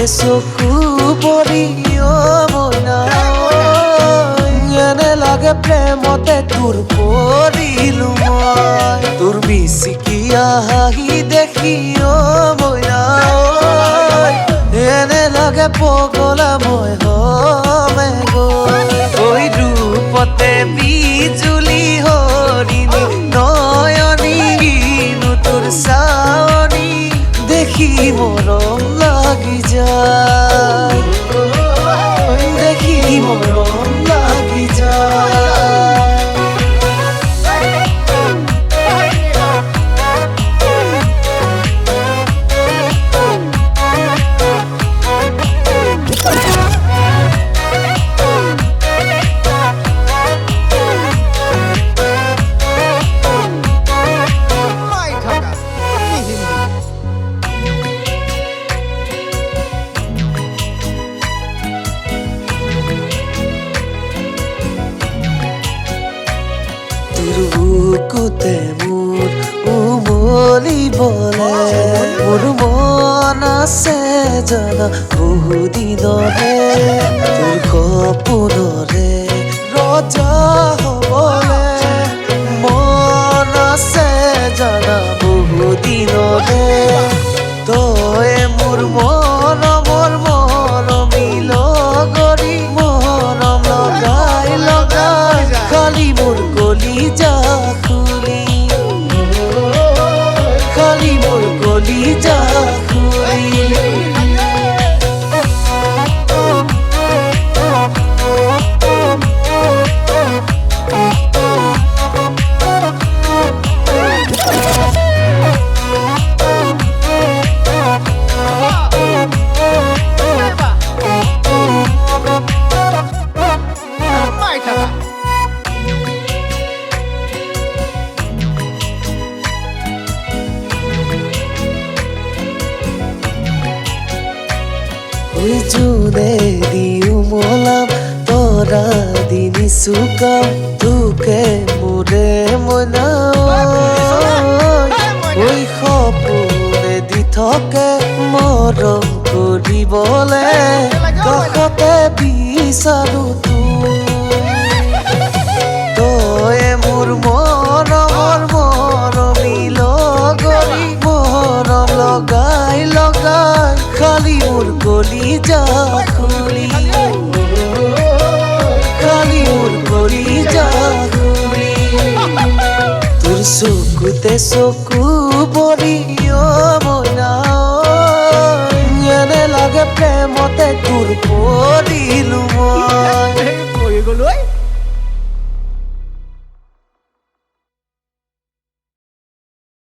চকু পৰি মইনা এনে লাগে প্ৰেমতে তোৰ পৰিলো মই তোৰ বিচিকিয়া হাঁহি দেখি মইনা এনে লাগে পগলা মই হমে গৈ ৰূপতে বিজুলি হৰিণী নয়নী তোৰ চাৱনী দেখি মৰম লাগি যায় দেখি মৰম লাগি যায় বুকুতে মোৰ উমলিবলে মোৰ মন আছে জানা বহুদিনৰে তোৰ সপোনৰে ৰজা হ'বলে মন আছে জানা বহুদিনৰে তই মোৰ মৰমৰ মিলগৰি মৰম লগাই লগাই খালি মোৰ কলিজা খুলি খালি মোৰ কলিজা খুলি জুনে দিও মলাম তৰা দিনি চুকাম তোকে মোৰে মইনা ঐ সপোনে দি থাকে মৰম কৰিবলে কাষতে বিচাৰো তই মোৰ মৰমৰ মিলগৰি মৰম লগাই লগাই খালি মোৰ কলিজা খুলি খালি মোৰ কলিজা খুলি তোৰ চকুতে চকু পৰি মইনা এনে লাগে প্ৰেমতে তোৰ পৰিলো মই